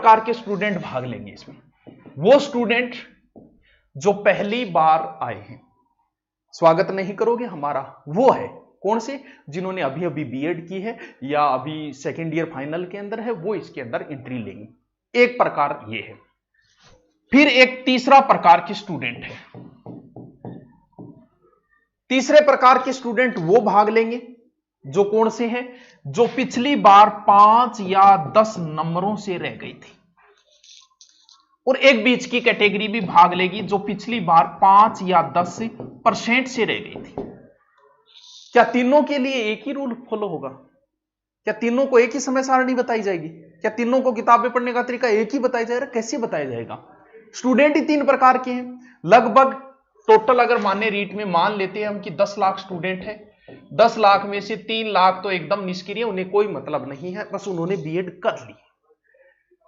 प्रकार के स्टूडेंट भाग लेंगे इसमें। वो स्टूडेंट जो पहली बार आए हैं, स्वागत नहीं करोगे हमारा, वो है कौन से, जिन्होंने अभी अभी बीएड की है या अभी सेकेंड ईयर फाइनल के अंदर है, वो इसके अंदर एंट्री लेंगे। एक प्रकार ये है। फिर एक तीसरा प्रकार के स्टूडेंट है। तीसरे प्रकार के स्टूडेंट वो भाग लेंगे जो कौन से हैं, जो पिछली बार 5 या 10 नंबरों से रह गई थी। और एक बीच की कैटेगरी भी भाग लेगी जो पिछली बार 5 या 10% से रह गई थी। क्या तीनों के लिए एक ही रूल फॉलो होगा? क्या तीनों को एक ही समय सारणी बताई जाएगी? क्या तीनों को किताबें पढ़ने का तरीका एक ही बताया जाएगा? कैसे बताया जाएगा? स्टूडेंट ही 3 प्रकार के हैं लगभग। टोटल अगर माने रीट में मान लेते हैं हम कि 10 लाख स्टूडेंट है, 10 लाख में से 3 लाख तो एकदम निष्क्रिय, उन्हें कोई मतलब नहीं है, बस उन्होंने बीएड कर ली।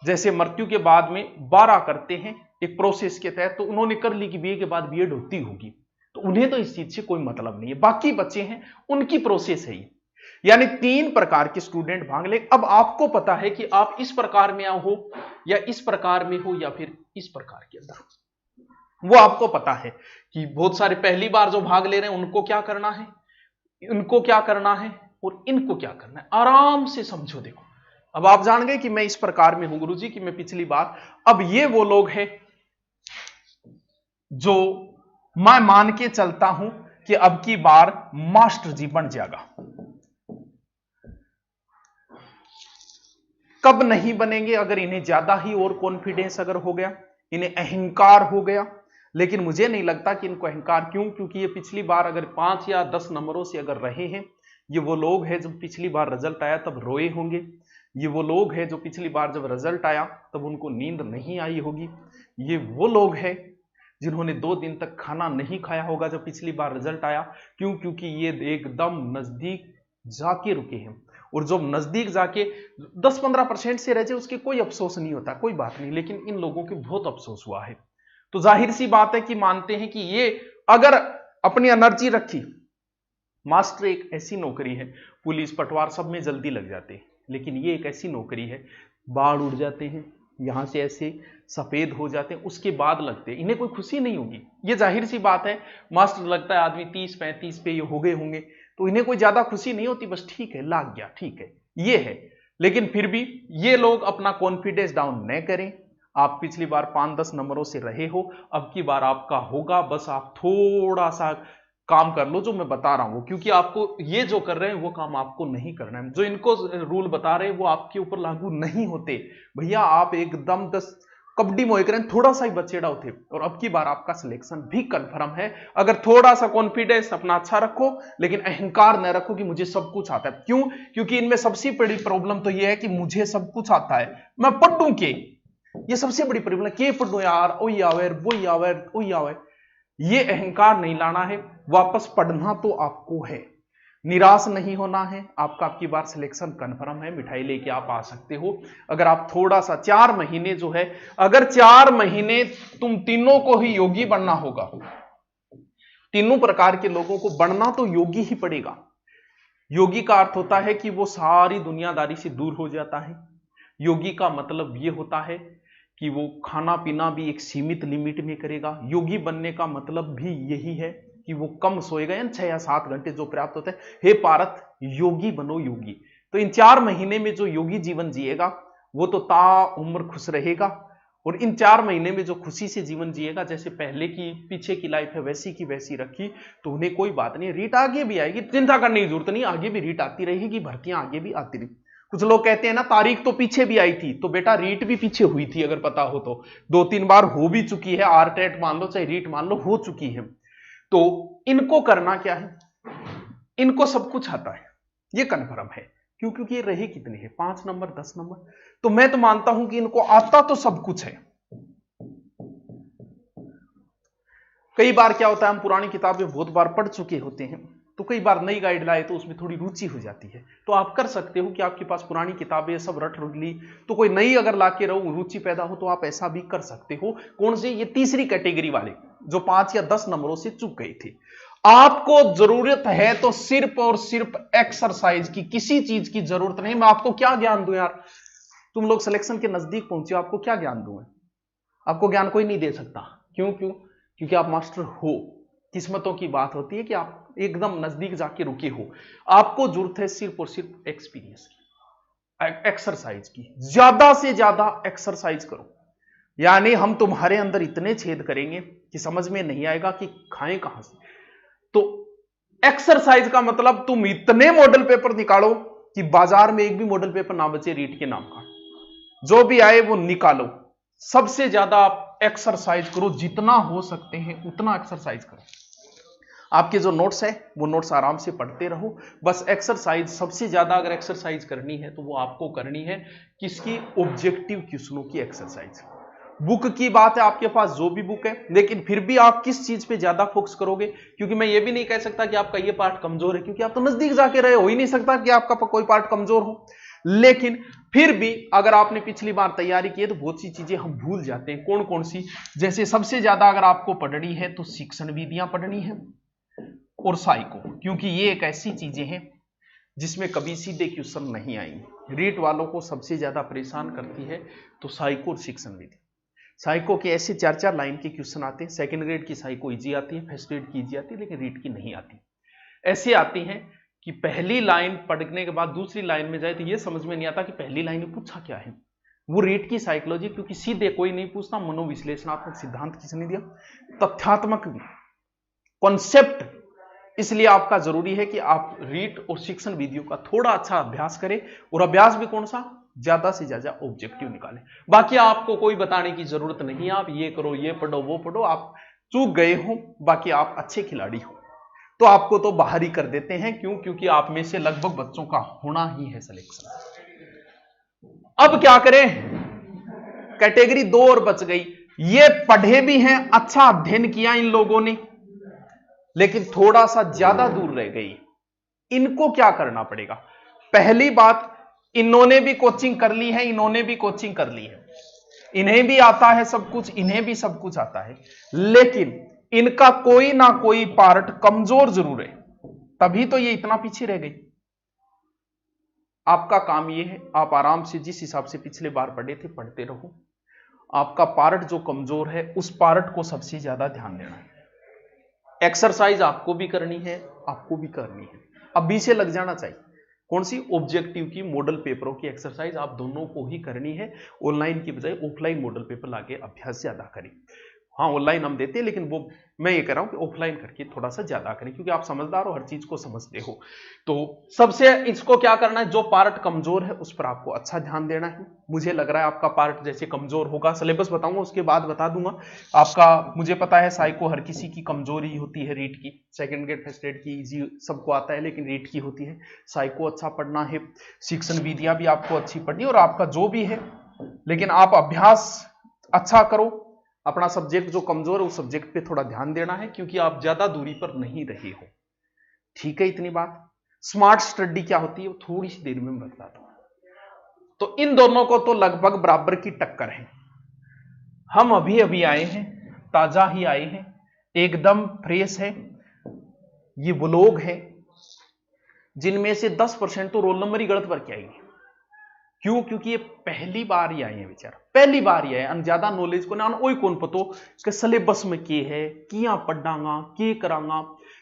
जैसे मृत्यु के बाद में 12 करते हैं एक प्रोसेस के तहत, तो उन्होंने कर ली कि बीए के बाद बीएड होती होगी, तो उन्हें तो इस चीज से कोई मतलब नहीं है। बाकी बच्चे हैं उनकी प्रोसेस है ये। यानी 3 प्रकार के स्टूडेंट भाग ले। अब आपको पता है कि आप इस प्रकार में हो या इस प्रकार में हो या फिर इस प्रकार के अंदर, वो आपको पता है कि बहुत सारे पहली बार जो भाग ले रहे हैं उनको क्या करना है, इनको क्या करना है और इनको क्या करना है। आराम से समझो। देखो अब आप जान गए कि मैं इस प्रकार में हूं गुरुजी, कि मैं पिछली बार। अब ये वो लोग हैं जो मैं मान के चलता हूं कि अब की बार मास्टर जी बन जाएगा। कब नहीं बनेंगे? अगर इन्हें ज्यादा ही और कॉन्फिडेंस अगर हो गया, इन्हें अहंकार हो गया। लेकिन मुझे नहीं लगता कि इनको अहंकार, क्यों? क्योंकि ये पिछली बार अगर 5 या 10 नंबरों से अगर रहे हैं, ये वो लोग हैं जो पिछली बार रिजल्ट आया तब रोए होंगे। ये वो लोग हैं जो पिछली बार जब रिजल्ट आया तब उनको नींद नहीं आई होगी। ये वो लोग हैं जिन्होंने 2 दिन तक खाना नहीं खाया होगा जब पिछली बार रिजल्ट आया। क्यों? क्योंकि ये एकदम नजदीक जाके रुके हैं। और जो नजदीक जाके 10-15% से रह जाए उसके कोई अफसोस नहीं होता, कोई बात नहीं, लेकिन इन लोगों के बहुत अफसोस हुआ है। तो जाहिर सी बात है कि मानते हैं कि ये अगर अपनी एनर्जी रखी, मास्टर एक ऐसी नौकरी है, पुलिस पटवार सब में जल्दी लग जाते हैं, लेकिन ये एक ऐसी नौकरी है, बाढ़ उड़ जाते हैं, यहां से ऐसे सफेद हो जाते हैं, उसके बाद लगते हैं, इन्हें कोई खुशी नहीं होगी। ये जाहिर सी बात है। मास्टर लगता है आदमी 30-35 पे ये हो गए होंगे, तो इन्हें कोई ज्यादा खुशी नहीं होती, बस ठीक है लाग गया, ठीक है ये है। लेकिन फिर भी ये लोग अपना कॉन्फिडेंस डाउन न करें। आप पिछली बार 5-10 नंबरों से रहे हो, अब की बार आपका होगा, बस आप थोड़ा सा काम कर लो जो मैं बता रहा हूं। क्योंकि आपको ये जो कर रहे हैं वो काम आपको नहीं करना है, जो इनको रूल बता रहे हैं वो आपके ऊपर लागू नहीं होते। भैया आप एकदम 10 कबड्डी मोए करें, थोड़ा सा ही बचेड़ा होते, और अब की बार आपका सिलेक्शन भी कंफर्म है। अगर थोड़ा सा कॉन्फिडेंस अपना अच्छा रखो, लेकिन अहंकार न रखो कि मुझे सब कुछ आता है। क्यों? क्योंकि इनमें सबसे बड़ी प्रॉब्लम तो यह है कि मुझे सब कुछ आता है, मैं पढ़ूं के, ये सबसे बड़ी प्रॉब्लम है। के पढ़ो यार, ओ आवे वो आवे ओ आवे, ये अहंकार नहीं लाना है। वापस पढ़ना तो आपको है, निराश नहीं होना है। आपका आपकी बार सिलेक्शन कंफर्म है, मिठाई लेके आप आ सकते हो। अगर आप थोड़ा सा 4 महीने जो है, अगर 4 महीने तुम तीनों को ही योगी बनना होगा, तीनों प्रकार के लोगों को बनना तो योगी ही पड़ेगा। योगी का अर्थ होता है कि वो सारी दुनियादारी से दूर हो जाता है। योगी का मतलब ये होता है कि वो खाना पीना भी एक सीमित लिमिट में करेगा। योगी बनने का मतलब भी यही है कि वो कम सोएगा, यानी 6 या 7 घंटे जो पर्याप्त होता है। हे पारत, योगी बनो योगी। तो इन 4 महीने में जो योगी जीवन जिएगा वो तो ता उम्र खुश रहेगा। और इन 4 महीने में जो खुशी से जीवन जिएगा, जैसे पहले की पीछे की लाइफ है वैसी की वैसी रखी, तो उन्हें कोई बात नहीं, रीट आगे भी आएगी, चिंता करने की जरूरत नहीं, आगे भी रीट आती रहेगी, भर्तियां आगे भी आती रहेगी। कुछ लोग कहते हैं ना तारीख तो पीछे भी आई थी, तो बेटा रीट भी पीछे हुई थी, अगर पता हो तो 2-3 बार हो भी चुकी है। आरटेट मान लो चाहे रीट मान लो, हो चुकी है। तो इनको करना क्या है, इनको सब कुछ आता है, ये कन्फर्म है। क्यों? क्योंकि ये रहे कितने हैं, 5 नंबर 10 नंबर, तो मैं तो मानता हूं कि इनको आता तो सब कुछ है। कई बार क्या होता है, हम पुरानी किताबें बहुत बार पढ़ चुके होते हैं, तो कई बार नई गाइड लाए तो उसमें थोड़ी रुचि हो जाती है। तो आप कर सकते हो कि आपके पास पुरानी किताबें सब रट ली, तो कोई नई अगर लाके रहो, रुचि पैदा हो, तो आप ऐसा भी कर सकते हो। कौन से? ये तीसरी कैटेगरी वाले जो 5 या 10 नंबरों से चूक गए थे। आपको जरूरत है तो सिर्फ और सिर्फ एक्सरसाइज की, किसी चीज की जरूरत नहीं। मैं आपको क्या ज्ञान दूं यार, तुम लोग सिलेक्शन के नजदीक पहुंचे, आपको क्या ज्ञान दूं मैं? आपको ज्ञान कोई नहीं दे सकता। क्योंकि आप मास्टर हो। किस्मतों की बात होती है कि आप एकदम नजदीक जाके रुके हो। आपको जरूरत है सिर्फ और सिर्फ एक्सपीरियंस की, एक्सरसाइज की। ज्यादा से ज्यादा एक्सरसाइज करो। यानी हम तुम्हारे अंदर इतने छेद करेंगे कि समझ में नहीं आएगा कि खाएं कहां से। तो एक्सरसाइज का मतलब तुम इतने मॉडल पेपर निकालो कि बाजार में एक भी मॉडल पेपर ना बचे रीट के नाम का। जो भी आए वो निकालो। सबसे ज्यादा आप एक्सरसाइज करो, जितना हो सकते हैं उतना एक्सरसाइज करो। आपके जो नोट्स है वो नोट्स आराम से पढ़ते रहो। बस एक्सरसाइज, सबसे ज्यादा अगर एक्सरसाइज करनी है तो वो आपको करनी है किसकी? ऑब्जेक्टिव क्वेश्चनों की एक्सरसाइज। बुक की बात है, आपके पास जो भी बुक है, लेकिन फिर भी आप किस चीज पे ज्यादा फोकस करोगे? क्योंकि मैं ये भी नहीं कह सकता कि आपका ये पार्ट कमजोर है, क्योंकि आप तो नजदीक जाके रहे हो ही नहीं सकता कि आपका कोई पार्ट कमजोर हो। लेकिन फिर भी अगर आपने पिछली बार तैयारी की है तो बहुत सी चीजें हम भूल जाते हैं। कौन कौन सी? जैसे सबसे ज्यादा अगर आपको पढ़नी है तो शिक्षण विधियां पढ़नी है और साइको, क्योंकि ये एक ऐसी चीजें हैं जिसमें कभी सीधे क्वेश्चन नहीं आएंगे। रीट वालों को सबसे ज्यादा परेशान करती है तो साइको और शिक्षण विधि। साइको के ऐसे 4-4 लाइन के क्वेश्चन आते हैं। सेकंड ग्रेड की साइको इजी आती है, फर्स्ट ग्रेड की इजी आती है, लेकिन रीट की नहीं आती। ऐसे आती हैं कि पहली लाइन पढ़ने के बाद दूसरी लाइन में जाए तो ये समझ में नहीं आता कि पहली लाइन में पूछा क्या है। वो रीट की साइकोलॉजी, क्योंकि सीधे कोई नहीं पूछता, मनोविश्लेषणात्मक सिद्धांत किसने दिया? तथ्यात्मक कॉन्सेप्ट। इसलिए आपका जरूरी है कि आप रीट और शिक्षण विधियों का थोड़ा अच्छा अभ्यास करें, और अभ्यास भी कौन सा? ज्यादा से ज्यादा ऑब्जेक्टिव निकालें। बाकी आपको कोई बताने की जरूरत नहीं है, आप ये करो, ये पढ़ो, वो पढ़ो। आप चूक गए हो, बाकी आप अच्छे खिलाड़ी हो तो आपको तो बाहर ही कर देते हैं। क्योंकि आप में से लगभग बच्चों का होना ही है सिलेक्शन। अब क्या करें? कैटेगरी 2 और बच गई। ये पढ़े भी हैं, अच्छा अध्ययन किया इन लोगों ने, लेकिन थोड़ा सा ज्यादा दूर रह गई। इनको क्या करना पड़ेगा? पहली बात, इन्होंने भी कोचिंग कर ली है, इन्होंने भी कोचिंग कर ली है, इन्हें भी आता है सब कुछ, इन्हें भी सब कुछ आता है, लेकिन इनका कोई ना कोई पार्ट कमजोर जरूर है, तभी तो ये इतना पीछे रह गई। आपका काम ये है, आप आराम से जिस हिसाब से पिछले बार पढ़े थे पढ़ते रहो। आपका पार्ट जो कमजोर है उस पार्ट को सबसे ज्यादा ध्यान देना है। एक्सरसाइज आपको भी करनी है, आपको भी करनी है, अभी से लग जाना चाहिए। कौन सी? ऑब्जेक्टिव की, मॉडल पेपरों की एक्सरसाइज आप दोनों को ही करनी है। ऑनलाइन की बजाय ऑफलाइन मॉडल पेपर लाके अभ्यास ज्यादा करें। हाँ, ऑनलाइन हम देते हैं, लेकिन वो मैं ये कह रहा हूं कि ऑफलाइन करके थोड़ा सा ज्यादा करें, क्योंकि आप समझदार हो, हर चीज को समझते हो। तो सबसे इसको क्या करना है? जो पार्ट कमजोर है उस पर आपको अच्छा ध्यान देना है। मुझे लग रहा है आपका पार्ट जैसे कमजोर होगा, सिलेबस बताऊंगा उसके बाद बता दूंगा आपका। मुझे पता है साइको हर किसी की कमजोरी होती है, रीट की। सेकंड ग्रेड फर्स्ट ग्रेड की इजी सबको आता है, लेकिन रीट की होती है। साइको अच्छा पढ़ना है, शिक्षण विधियां भी आपको अच्छी पढ़नी है, और आपका जो भी है, लेकिन आप अभ्यास अच्छा करो। अपना सब्जेक्ट जो कमजोर है उस सब्जेक्ट पे थोड़ा ध्यान देना है, क्योंकि आप ज्यादा दूरी पर नहीं रहे हो। ठीक है, इतनी बात। स्मार्ट स्टडी क्या होती है वो थोड़ी सी देर में मैं बताता हूं। तो इन दोनों को तो लगभग बराबर की टक्कर है। हम अभी अभी आए हैं, ताजा ही आए हैं, एकदम फ्रेश है। ये वो लोग हैं जिनमें से 10% तो रोल नंबर ही गलत भर के आएंगे। क्यों? क्योंकि ये पहली बार ही आए हैं बेचारा, पहली बार ही आए। ज्यादा नॉलेज को ना ओई कौन पतो कि सिलेबस में के है, किया पढ़ांगा, के करांगा।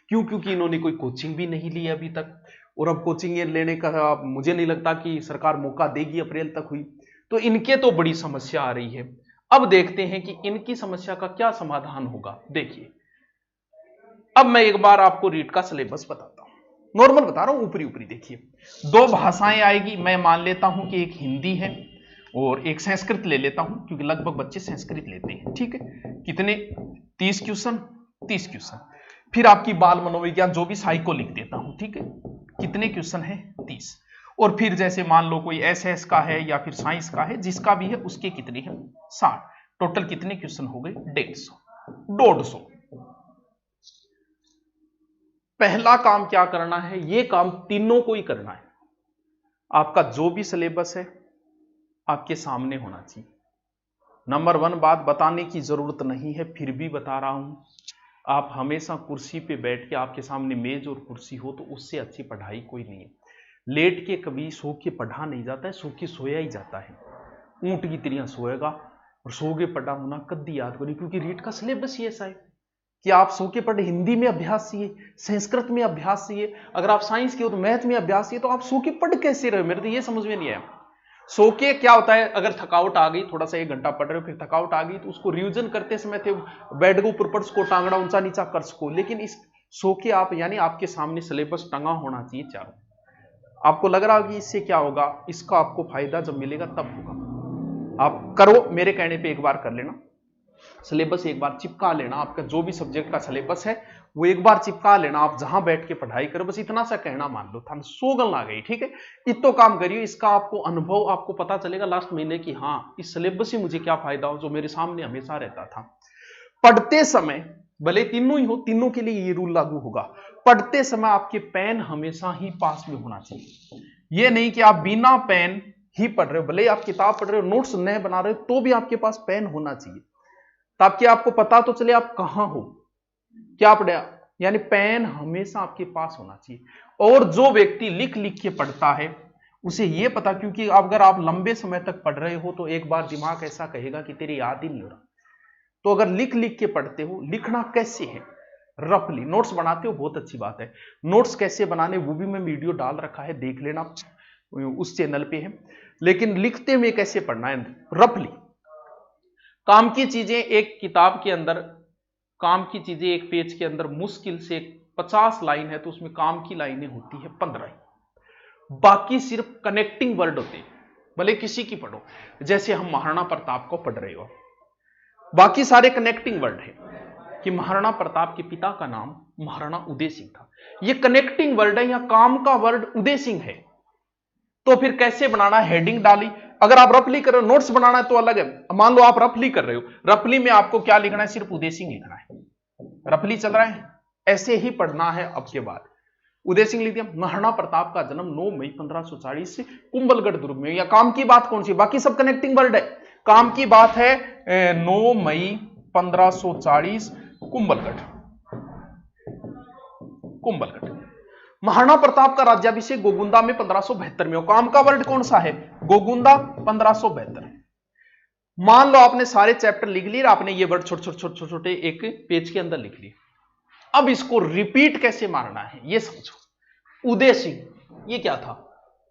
क्यों? क्योंकि इन्होंने कोई कोचिंग भी नहीं ली अभी तक, और अब कोचिंग ये लेने का मुझे नहीं लगता कि सरकार मौका देगी। अप्रैल तक हुई तो इनके तो बड़ी समस्या आ रही है। अब देखते हैं कि इनकी समस्या का क्या समाधान होगा। देखिए, अब मैं एक बार आपको रीट का सिलेबस बताता हूं, नॉर्मल बता रहा हूं, ऊपरी ऊपरी। देखिए, 2 भाषाएं आएगी। मैं मान लेता हूं कि एक हिंदी है और एक संस्कृत ले लेता हूं, क्योंकि लगभग बच्चे संस्कृत लेते हैं। ठीक है, कितने? 30 क्वेश्चन, 30 क्वेश्चन। फिर आपकी बाल मनोविज्ञान जो भी साइको लिख देता हूं। ठीक है, कितने क्वेश्चन है? 30। और फिर जैसे मान लो कोई एसएस का है या फिर साइंस का है, जिसका भी है उसके कितने हैं? 60। टोटल कितने क्वेश्चन हो गए? 150। पहला काम क्या करना है? ये काम तीनों को ही करना है। आपका जो भी सिलेबस है आपके सामने होना चाहिए। नंबर 1 बात बताने की जरूरत नहीं है, फिर भी बता रहा हूं। आप हमेशा कुर्सी पे बैठ के, आपके सामने मेज और कुर्सी हो तो उससे अच्छी पढ़ाई कोई नहीं है। लेट के कभी सो के पढ़ा नहीं जाता है, सो के सोया ही जाता है। ऊंट की तरह सोएगा और सो के पढ़ा होना कद्दी याद करी, क्योंकि रीट का सिलेबस ही ऐसा है कि आप सो के पढ़े। हिंदी में अभ्यास चाहिए, संस्कृत में अभ्यास चाहिए, अगर आप साइंस के हो तो मैथ में अभ्यास चाहिए, तो आप सो के पढ़ कैसे रहे? मेरे तो ये समझ में नहीं आया। सो के क्या होता है, अगर थकावट आ गई, थोड़ा सा 1 घंटा पढ़ रहे हो, फिर थकावट आ गई तो उसको रिवीजन करते समय थे बेड के ऊपर पढ़ सको, टांगड़ा ऊंचा नीचा कर सको। लेकिन इस सो के आप यानी आपके सामने सिलेबस टंगा होना चाहिए चारों। आपको लग रहा है कि इससे क्या होगा, इसका आपको फायदा जब मिलेगा तब होगा। आप करो, मेरे कहने पे एक बार कर लेना, सिलेबस एक बार चिपका लेना, आपका जो भी सब्जेक्ट का सिलेबस है वो एक बार चिपका लेना, आप जहां बैठ के पढ़ाई करो। बस इतना सा कहना मान लो, था सोगल आ गई, ठीक है। इतो काम करिए, इसका आपको अनुभव आपको पता चलेगा लास्ट महीने की, हाँ इस सिलेबस से मुझे क्या फायदा हो, जो मेरे सामने हमेशा रहता था। पढ़ते समय भले तीनों ही हो, तीनों के लिए ये रूल लागू होगा, पढ़ते समय आपके पेन हमेशा ही पास में होना चाहिए। ये नहीं कि आप बिना पेन ही पढ़ रहे हो, भले आप किताब पढ़ रहे हो, नोट्स नए बना रहे हो, तो भी आपके पास पेन होना चाहिए, ताकि आपको पता तो चले आप कहां हो, क्या पढ़े। यानी पेन हमेशा आपके पास होना चाहिए। और जो व्यक्ति लिख लिख के पढ़ता है उसे यह पता, क्योंकि अगर आप लंबे समय तक पढ़ रहे हो तो एक बार दिमाग ऐसा कहेगा कि तेरी याद ही नहीं हो रहा। तो अगर लिख लिख के पढ़ते हो, लिखना कैसे है, रफली नोट्स बनाते हो, बहुत अच्छी बात है। नोट्स कैसे बनाने वो भी मैं वीडियो डाल रखा है, देख लेना, उस चैनल पे है। लेकिन लिखते में कैसे पढ़ना है, रफली। काम की चीजें एक किताब के अंदर, काम की चीजें एक पेज के अंदर मुश्किल से 50 लाइन है, तो उसमें काम की लाइनें होती है 15, बाकी सिर्फ कनेक्टिंग वर्ड होते हैं। भले किसी की पढ़ो, जैसे हम महाराणा प्रताप को पढ़ रहे हो, बाकी सारे कनेक्टिंग वर्ड है कि महाराणा प्रताप के पिता का नाम महाराणा उदय सिंह था, ये कनेक्टिंग वर्ड है, या काम का वर्ड उदय सिंह है। तो फिर कैसे बनाना, हेडिंग डाली। अगर आप रफली कर रहे हो, नोट्स बनाना है तो अलग है। मान लो आप रफली कर रहे हो, रफली में आपको क्या लिखना है, सिर्फ उदय सिंह लिखना है, रफली चल रहा है, ऐसे ही पढ़ना है। अब के बाद उदय सिंह लिख दिया। महाराणा प्रताप का जन्म 9 मई 1540 से कुंभलगढ़ दुर्ग में। या काम की बात कौन सी, बाकी सब कनेक्टिंग वर्ड है। काम की बात है 9 मई 1540 कुंभलगढ़। महाराणा प्रताप का राज्याभिषेक गोगुंदा में 1572 में हो। काम का वर्ड कौन सा है, गोगुंदा, 1572। मान लो आपने सारे चैप्टर लिख लिए, आपने ये वर्ड छोटे छोटे छोटे एक पेज के अंदर लिख लिए। अब इसको रिपीट कैसे मारना है ये समझो। उदय सिंह, ये क्या था,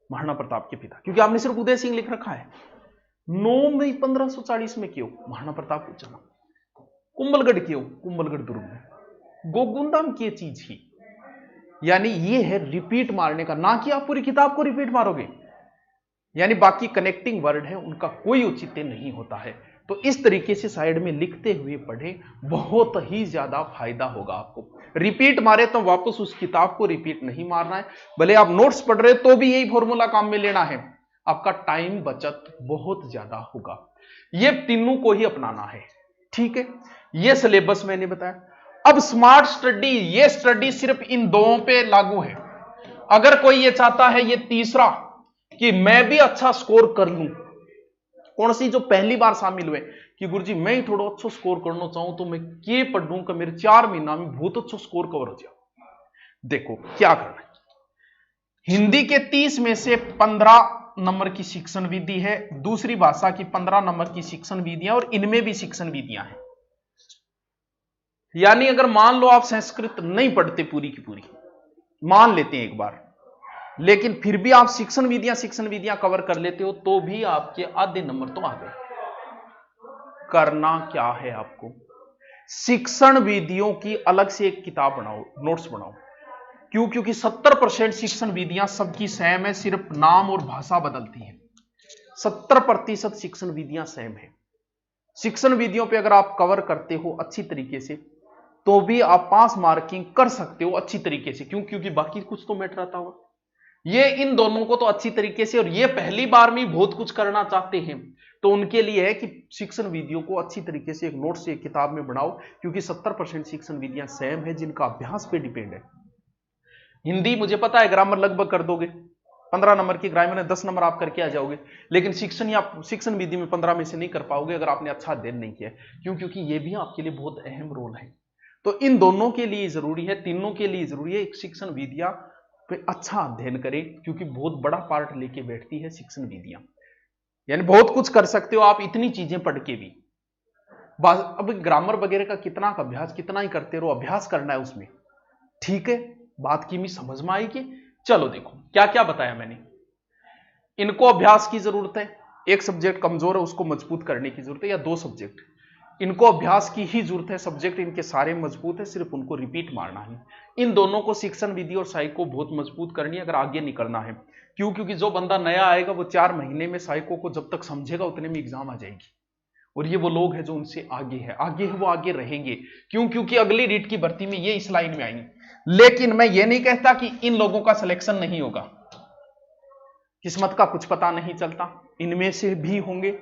महाराणा प्रताप के पिता, क्योंकि आपने सिर्फ उदय सिंह लिख रखा है। 9 मई 1540 में क्यों, महाराणा प्रताप को जन्म। कुंभलगढ़ क्यों, कुंभलगढ़ दुर्ग में। गोगुंदा में क्या चीज ही, यानी ये है रिपीट मारने का, ना कि आप पूरी किताब को रिपीट मारोगे। यानी बाकी कनेक्टिंग वर्ड है उनका कोई औचित्य नहीं होता है। तो इस तरीके से साइड में लिखते हुए पढ़े, बहुत ही ज्यादा फायदा होगा आपको। रिपीट मारे तो वापस उस किताब को रिपीट नहीं मारना है। भले आप नोट्स पढ़ रहे तो भी यही फॉर्मूला काम में लेना है, आपका टाइम बचत बहुत ज्यादा होगा। ये तीनों को ही अपनाना है, ठीक है। ये सिलेबस मैंने बताया। अब स्मार्ट स्टडी, ये स्टडी सिर्फ इन दो पे लागू है। अगर कोई ये चाहता है, ये तीसरा, कि मैं भी अच्छा स्कोर कर लूं, कौन सी, जो पहली बार शामिल हुए कि गुरुजी मैं ही थोड़ा अच्छा स्कोर करना चाहूं, तो मैं क्या पढ़ूं कि मेरे 4 महीना में बहुत अच्छा स्कोर कवर हो जाए। देखो क्या करना है। हिंदी के 30 में से 15 नंबर की शिक्षण विधि है, दूसरी भाषा की 15 नंबर की शिक्षण विधियां, और इनमें भी शिक्षण विधियां हैं। यानी अगर मान लो आप संस्कृत नहीं पढ़ते पूरी की पूरी, मान लेते हैं एक बार, लेकिन फिर भी आप शिक्षण विधियां कवर कर लेते हो, तो भी आपके आधे नंबर तो आ गए। करना क्या है आपको, शिक्षण विधियों की अलग से एक किताब बनाओ, नोट्स बनाओ। क्यों, क्योंकि 70% शिक्षण विधियां सबकी सेम है, सिर्फ नाम और भाषा बदलती है। 70% शिक्षण विधियां सेम है। शिक्षण विधियों पे अगर आप कवर करते हो अच्छी तरीके से, तो भी आप पास मार्किंग कर सकते हो अच्छी तरीके से। क्यों, क्योंकि बाकी कुछ तो मैटर आता होगा। ये इन दोनों को तो अच्छी तरीके से, और ये पहली बार में बहुत कुछ करना चाहते हैं, तो उनके लिए है कि शिक्षण विधियों को अच्छी तरीके से एक नोट से एक किताब में बनाओ, क्योंकि 70% शिक्षण विधियां सेम है, जिनका अभ्यास पे डिपेंड है। हिंदी मुझे पता है ग्रामर लगभग कर दोगे, 15 नंबर की ग्रामर में 10 नंबर आप करके आ जाओगे, लेकिन शिक्षण विधि में 15 में से नहीं कर पाओगे अगर आपने अच्छा अध्ययन नहीं किया। क्यों, क्योंकि ये भी आपके लिए बहुत अहम रोल है। तो इन दोनों के लिए जरूरी है, तीनों के लिए जरूरी है, एक शिक्षण विधियां पे अच्छा अध्ययन करें, क्योंकि बहुत बड़ा पार्ट लेके बैठती है शिक्षण विधियां। यानी बहुत कुछ कर सकते हो आप इतनी चीजें पढ़ के भी। अब ग्रामर वगैरह का कितना का अभ्यास, कितना ही करते रहो, अभ्यास करना है उसमें। ठीक है, बात की मी समझ में आएगी। चलो देखो क्या क्या बताया मैंने। इनको अभ्यास की जरूरत है, एक सब्जेक्ट कमजोर है उसको मजबूत करने की जरूरत है, या दो सब्जेक्ट, इनको अभ्यास की ही जरूरत है। सब्जेक्ट इनके सारे मजबूत है, सिर्फ उनको रिपीट मारना है। इन दोनों को शिक्षण विधि और साइको बहुत मजबूत करनी है अगर आगे निकलना है। क्यों? क्योंकि जो बंदा नया आएगा वो 4 महीने में साइको को जब तक समझेगा उतने में एग्जाम आ जाएगी। और ये वो लोग हैं जो उनसे आगे है वो आगे रहेंगे। क्यों? क्योंकि अगली रीट की भर्ती में ये इस लाइन में आएंगे। लेकिन मैं ये नहीं कहता कि इन लोगों का सिलेक्शन नहीं होगा, किस्मत का कुछ पता नहीं चलता, इनमें से भी होंगे।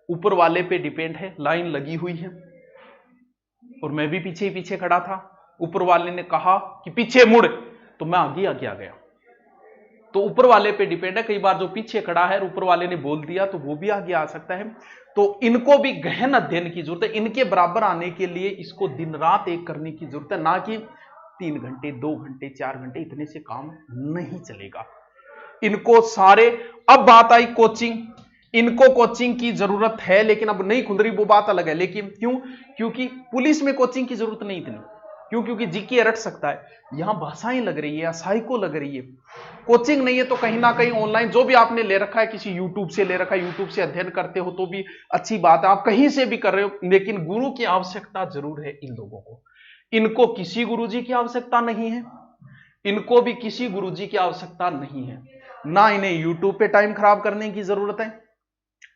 ऊपर वाले पे डिपेंड है, लाइन लगी हुई है। और मैं भी पीछे ही पीछे खड़ा था, ऊपर वाले ने कहा कि पीछे मुड़, तो मैं आगे आगे आ गया। तो ऊपर वाले पे डिपेंड है, कई बार जो पीछे खड़ा है ऊपर वाले ने बोल दिया तो वो भी आगे आ सकता है। तो इनको भी गहन अध्ययन की जरूरत है। इनके बराबर आने के लिए इसको दिन रात एक करने की जरूरत है, ना कि 3 घंटे 2 घंटे 4 घंटे, इतने से काम नहीं चलेगा। इनको सारे, अब बात आई कोचिंग, इनको कोचिंग की जरूरत है, लेकिन अब नहीं खुल रही वो बात अलग है। लेकिन क्यों? क्योंकि पुलिस में कोचिंग की जरूरत नहीं इतनी। क्यों? क्योंकि जीके रट सकता है, यहां भाषाएं लग रही है, साइको लग रही है। कोचिंग नहीं है तो कहीं ना कहीं ऑनलाइन जो भी आपने ले रखा है, किसी यूट्यूब से ले रखा है, यूट्यूब से अध्ययन करते हो तो भी अच्छी बात है, आप कहीं से भी कर रहे हो। लेकिन गुरु की आवश्यकता जरूर है इन लोगों को। इनको किसी गुरुजी की आवश्यकता नहीं है, इनको भी किसी गुरुजी की आवश्यकता नहीं है। ना इन्हें यूट्यूब पे टाइम खराब करने की जरूरत है,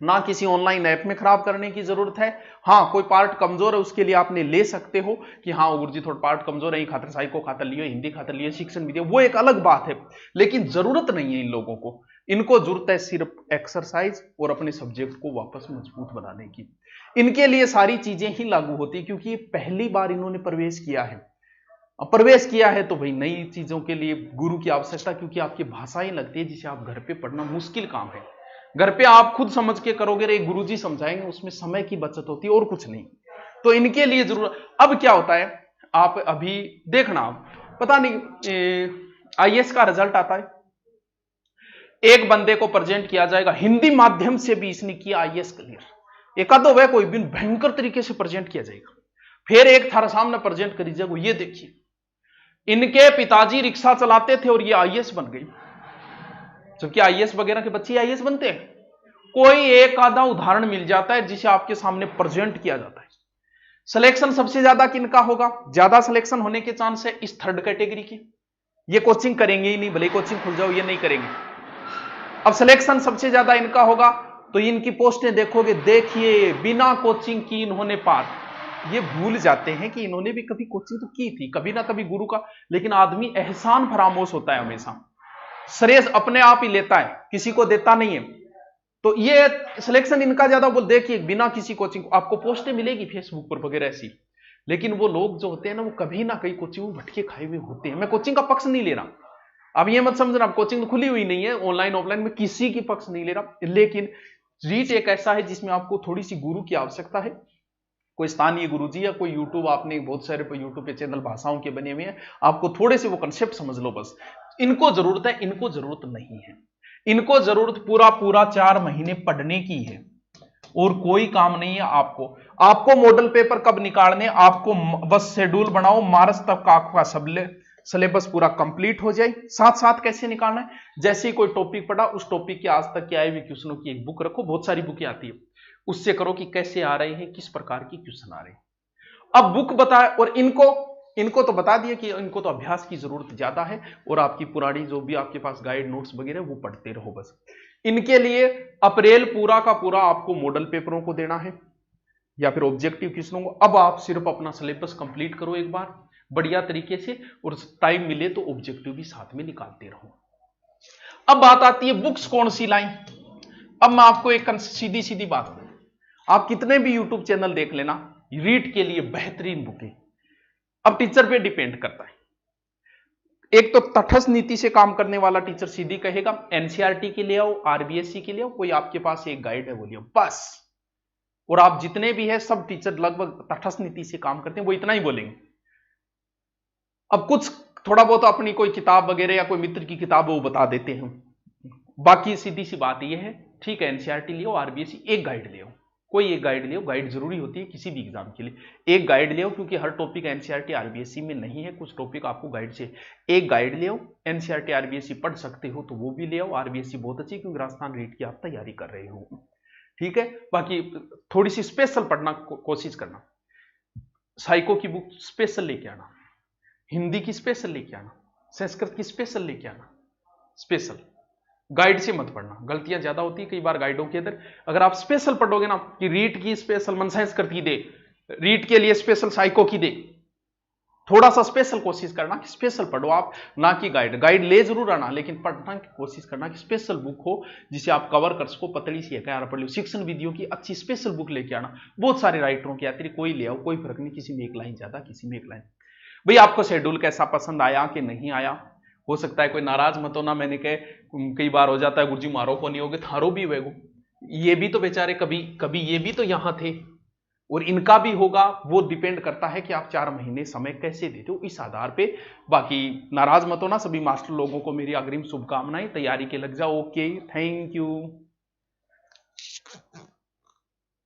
ना किसी ऑनलाइन ऐप में खराब करने की जरूरत है। हाँ, कोई पार्ट कमजोर है उसके लिए आपने ले सकते हो कि हाँ गुरुजी थोड़ा पार्ट कमजोर है, खातर साइको खातर लियो, हिंदी खातर लियो, शिक्षण विधि, वो एक अलग बात है। लेकिन जरूरत नहीं है इन लोगों को। इनको जरूरत है सिर्फ एक्सरसाइज और अपने सब्जेक्ट को वापस मजबूत बनाने की। इनके लिए सारी चीजें ही लागू होती है, क्योंकि पहली बार इन्होंने प्रवेश किया है। प्रवेश किया है तो भाई नई चीजों के लिए गुरु की आवश्यकता, क्योंकि आपकी भाषाएं लगती है जिसे आप घर पे पढ़ना मुश्किल काम है। घर पे आप खुद समझ के करोगे, एक गुरुजी समझाएंगे, उसमें समय की बचत होती है और कुछ नहीं। तो इनके लिए जरूर, अब क्या होता है आप अभी देखना, पता नहीं आईएएस का रिजल्ट आता है, एक बंदे को प्रेजेंट किया जाएगा, हिंदी माध्यम से भी इसने किया आईएएस क्लियर, एक आधो वह कोई भी भयंकर तरीके से प्रेजेंट किया जाएगा। फिर एक थारा सामने प्रेजेंट करी जाएगा, ये देखिए इनके पिताजी रिक्शा चलाते थे और ये आईएएस बन गई। जबकि आईएएस वगैरह के बच्चे आईएएस बनते हैं। कोई एक आधा उदाहरण मिल जाता है जिसे आपके सामने प्रेजेंट किया जाता है। सिलेक्शन सबसे ज्यादा किनका होगा? ज्यादा सिलेक्शन होने के चांस है इस थर्ड कैटेगरी की। ये कोचिंग करेंगे ही नहीं, भले कोचिंग खुल जाओ, ये नहीं करेंगे। अब सिलेक्शन सबसे ज्यादा इनका होगा तो इनकी पोस्टें देखोगे, देखिए बिना कोचिंग की इन्होंने पार। ये भूल जाते हैं कि इन्होंने भी कभी कोचिंग तो की थी, कभी ना कभी गुरु का। लेकिन आदमी एहसान फरामोश होता है हमेशा, श्रेय अपने आप ही लेता है, किसी को देता नहीं है। तो ये सिलेक्शन इनका ज्यादा, बोल देखिए बिना किसी कोचिंग, आपको पोस्टें मिलेगी फेसबुक पर वगैरह ऐसी। लेकिन वो लोग जो होते हैं ना, वो कभी ना कहीं कोचिंग में भटके खाए हुए होते हैं। मैं कोचिंग का पक्ष नहीं ले रहा, अब ये मत समझना कोचिंग तो खुली हुई नहीं है, ऑनलाइन ऑफलाइन में किसी की पक्ष नहीं ले रहा। लेकिन रीट एक ऐसा है जिसमें आपको थोड़ी सी गुरु की आवश्यकता है। कोई स्थानीय गुरुजी या कोई यूट्यूब, आपने बहुत सारे यूट्यूब पे चैनल भाषाओं के बने हुए हैं, आपको थोड़े से वो कंसेप्ट समझ लो बस। इनको जरूरत है, इनको जरूरत नहीं है। इनको जरूरत पूरा पूरा 4 महीने पढ़ने की है और कोई काम नहीं है आपको। आपको मॉडल पेपर कब निकालने, आपको बस शेड्यूल बनाओ, मार्च तक का आपका सिलेबस पूरा कंप्लीट हो जाए। साथ साथ कैसे निकालना है, जैसे ही कोई टॉपिक पढ़ा उस टॉपिक के आज तक के आए हुए क्वेश्चनों की एक बुक रखो, बहुत सारी बुकें आती है, उससे करो कि कैसे आ रहे हैं, किस प्रकार की क्वेश्चन आ रहे हैं। अब बुक बताए, और इनको तो बता दिया कि इनको तो अभ्यास की जरूरत ज्यादा है, और आपकी पुरानी जो भी आपके पास गाइड नोट्स वगैरह वो पढ़ते रहो बस। इनके लिए अप्रैल पूरा का पूरा आपको मॉडल पेपरों को देना है या फिर ऑब्जेक्टिव क्वेश्चनों को। अब आप सिर्फ अपना सिलेबस कंप्लीट करो एक बार बढ़िया तरीके से, और टाइम मिले तो ऑब्जेक्टिव भी साथ में निकालते रहो। अब बात आती है बुक्स कौन सी लाएं। अब मैं आपको एक सीधी सीधी बात बताऊं, आप कितने भी यूट्यूब चैनल देख लेना, रीट के लिए बेहतरीन बुकें। अब टीचर पे डिपेंड करता है, एक तो तटस्थ नीति से काम करने वाला टीचर सीधी कहेगा एनसीईआरटी के लिए आओ, आरबीएससी के लिए आओ, कोई आपके पास एक गाइड है वो लियो बस। और आप जितने भी है सब टीचर लगभग तटस्थ नीति से काम करते हैं, वो इतना ही बोलेंगे। अब कुछ थोड़ा बहुत अपनी कोई किताब वगैरह या कोई मित्र की किताब वो बता देते हैं, बाकी सीधी सी बात यह है ठीक है, एनसीईआरटी लियो, आरबीएसई, एक गाइड लियो, कोई एक गाइड लियो, गाइड जरूरी होती है किसी भी एग्जाम के लिए, एक गाइड लियो, क्योंकि हर टॉपिक एनसीईआरटी आरबीएसई में नहीं है, कुछ टॉपिक आपको गाइड से, एक गाइड लियो, एनसीईआरटी आरबीएसई पढ़ सकते हो तो वो भी ले आओ, आरबीएसई बहुत अच्छी, क्योंकि राजस्थान रीट की आप तैयारी कर रहे हो, ठीक है। बाकी थोड़ी सी स्पेशल पढ़ना कोशिश करना, साइको की बुक स्पेशल लेके आना, हिंदी की स्पेशल लेके आना, संस्कृत की स्पेशल लेके आना, स्पेशल, गाइड से मत पढ़ना, गलतियां ज्यादा होती है कई बार गाइडों के अंदर। अगर आप स्पेशल पढ़ोगे ना कि रीट की स्पेशल मन संस्कृत की दे, रीट के लिए स्पेशल साइको की दे, थोड़ा सा स्पेशल कोशिश करना कि स्पेशल पढ़ो आप, ना कि गाइड, गाइड ले जरूर आना लेकिन पढ़ना की कोशिश करना कि स्पेशल बुक हो जिसे आप कवर कर सको, पतली सी है पढ़ लो, शिक्षण विधियों की अच्छी स्पेशल बुक लेके आना, बहुत सारे राइटरों की आती, कोई ले आओ, कोई फर्क नहीं, किसी में एक लाइन ज्यादा, किसी में एक लाइन। भाई आपको शेड्यूल कैसा पसंद आया कि नहीं आया, हो सकता है कोई नाराज मत होना, मैंने कहे कई बार हो जाता है गुरुजी मारो को नहीं होगे, थारो भी वेगो, ये भी तो बेचारे कभी कभी ये भी तो यहां थे और इनका भी होगा, वो डिपेंड करता है कि आप 4 महीने समय कैसे देते हो इस आधार पे। बाकी नाराज मत होना, सभी मास्टर लोगों को मेरी अग्रिम शुभकामनाएं, तैयारी के लग जाओ। Okay, thank you.